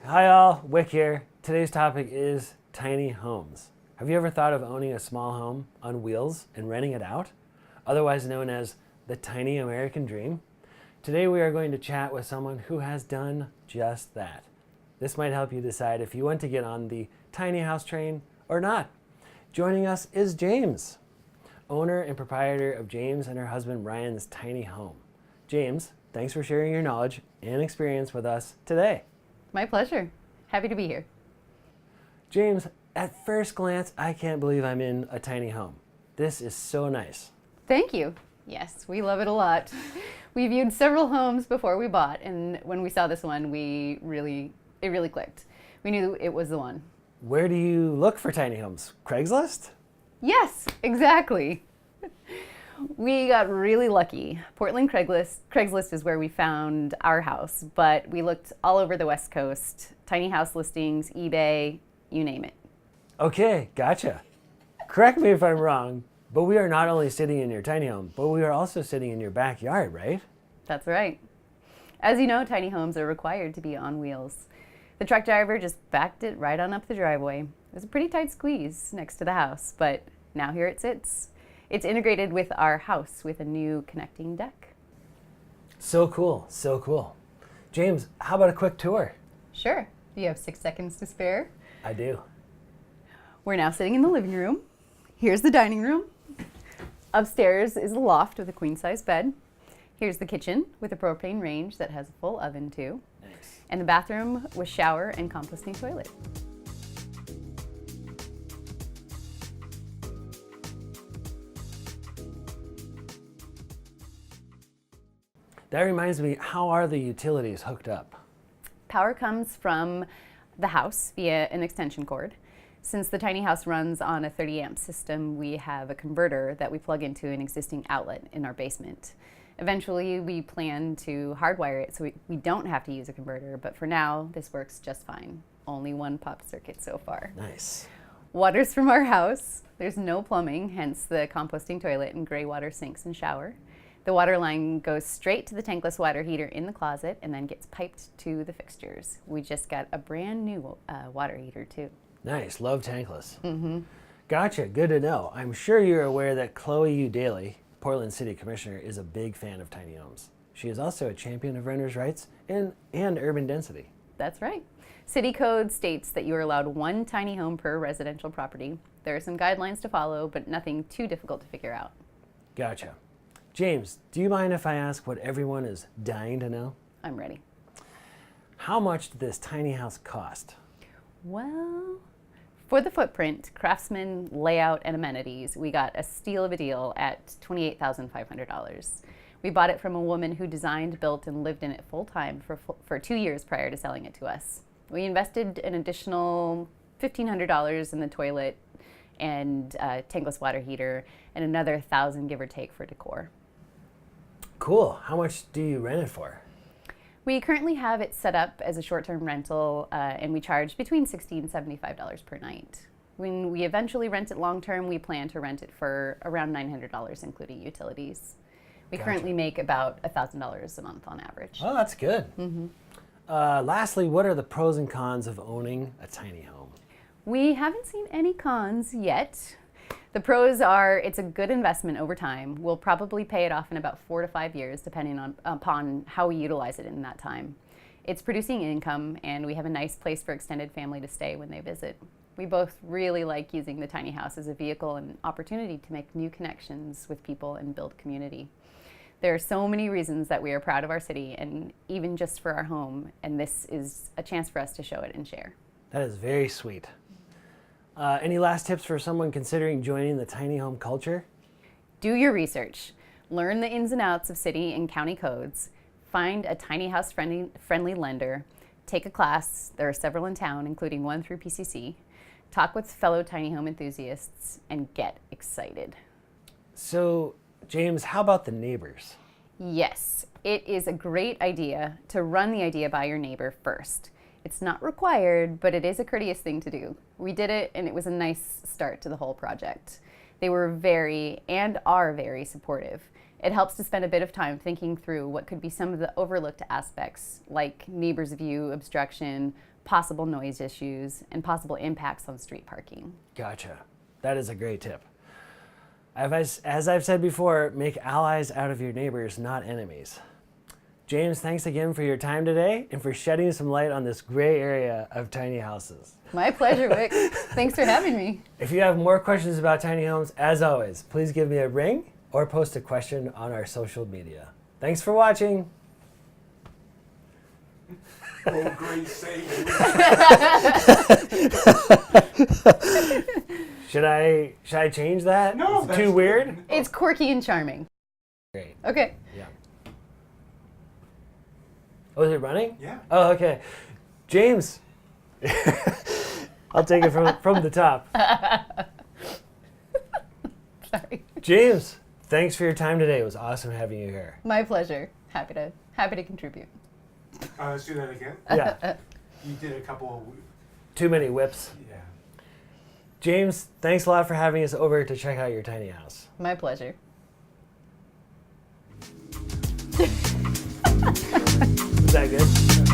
Hi all, Wick here. Today's topic is tiny homes. Have you ever thought of owning a small home on wheels and renting it out? Otherwise known as the tiny American dream? Today we are going to chat with someone who has done just that. This might help you decide if you want to get on the tiny house train or not. Joining us is James, owner and proprietor of James and her husband Ryan's tiny home. James, thanks for sharing your knowledge and experience with us today. My pleasure. Happy to be here. James, at first glance, I can't believe I'm in a tiny home. This is so nice. Thank you. Yes, we love it a lot. We viewed several homes before we bought, and when we saw this one, it really clicked. We knew it was the one. Where do you look for tiny homes? Craigslist? Yes, exactly. We got really lucky. Portland Craigslist is where we found our house, but we looked all over the West Coast, tiny house listings, eBay, you name it. Okay, gotcha. Correct me if I'm wrong, but we are not only sitting in your tiny home, but we are also sitting in your backyard, right? That's right. As you know, tiny homes are required to be on wheels. The truck driver just backed it right on up the driveway. It was a pretty tight squeeze next to the house, but now here it sits. It's integrated with our house with a new connecting deck. So cool, so cool. James, how about a quick tour? Sure. Do you have 6 seconds to spare? I do. We're now sitting in the living room. Here's the dining room. Upstairs is the loft with a queen-size bed. Here's the kitchen with a propane range that has a full oven too. Nice. And the bathroom with shower and composting toilet. That reminds me, how are the utilities hooked up? Power comes from the house via an extension cord. Since the tiny house runs on a 30 amp system, we have a converter that we plug into an existing outlet in our basement. Eventually, we plan to hardwire it so we don't have to use a converter, but for now, this works just fine. Only one popped circuit so far. Nice. Water's from our house. There's no plumbing, hence the composting toilet and gray water sinks and shower. The water line goes straight to the tankless water heater in the closet and then gets piped to the fixtures. We just got a brand new water heater too. Nice, love tankless. Mm-hmm. Gotcha, good to know. I'm sure you're aware that Chloe U. Daly, Portland City Commissioner, is a big fan of tiny homes. She is also a champion of renters' rights and urban density. That's right. City code states that you are allowed 1 tiny home per residential property. There are some guidelines to follow, but nothing too difficult to figure out. Gotcha. James, do you mind if I ask what everyone is dying to know? I'm ready. How much did this tiny house cost? Well, for the footprint, craftsman, layout, and amenities, we got a steal of a deal at $28,500. We bought it from a woman who designed, built, and lived in it full-time for 2 years prior to selling it to us. We invested an additional $1,500 in the toilet and tankless water heater, and another $1,000 give or take for decor. Cool. How much do you rent it for? We currently have it set up as a short-term rental, and we charge between $60 and $75 per night. When we eventually rent it long-term, we plan to rent it for around $900, including utilities. We currently make about $1,000 a month on average. Oh, that's good. Mm-hmm. Lastly, what are the pros and cons of owning a tiny home? We haven't seen any cons yet. The pros are it's a good investment over time. We'll probably pay it off in about 4 to 5 years, depending upon how we utilize it in that time. It's producing income, and we have a nice place for extended family to stay when they visit. We both really like using the tiny house as a vehicle and opportunity to make new connections with people and build community. There are so many reasons that we are proud of our city, and even just for our home, and this is a chance for us to show it and share. That is very sweet. Any last tips for someone considering joining the tiny home culture? Do your research. Learn the ins and outs of city and county codes. Find a tiny house friendly lender. Take a class. There are several in town, including one through PCC. Talk with fellow tiny home enthusiasts and get excited. So, James, how about the neighbors? Yes, it is a great idea to run the idea by your neighbor first. It's not required, but it is a courteous thing to do. We did it, and it was a nice start to the whole project. They were very and are very supportive. It helps to spend a bit of time thinking through what could be some of the overlooked aspects, like neighbors' view obstruction, possible noise issues, and possible impacts on street parking. Gotcha. That is a great tip. As I've said before, make allies out of your neighbors, not enemies. James, thanks again for your time today and for shedding some light on this gray area of tiny houses. My pleasure, Wick. Thanks for having me. If you have more questions about tiny homes, as always, please give me a ring or post a question on our social media. Thanks for watching. Oh, great saving. Should I change that? No, It's that's too weird? It's quirky and charming. Great. Okay. Yeah. Oh, is it running? Yeah. Oh, okay. James. I'll take it from the top. Sorry. James, thanks for your time today. It was awesome having you here. My pleasure. Happy to contribute. Let's do that again. Yeah. You did a couple. Too many whips. Yeah. James, thanks a lot for having us over to check out your tiny house. My pleasure. Was that good?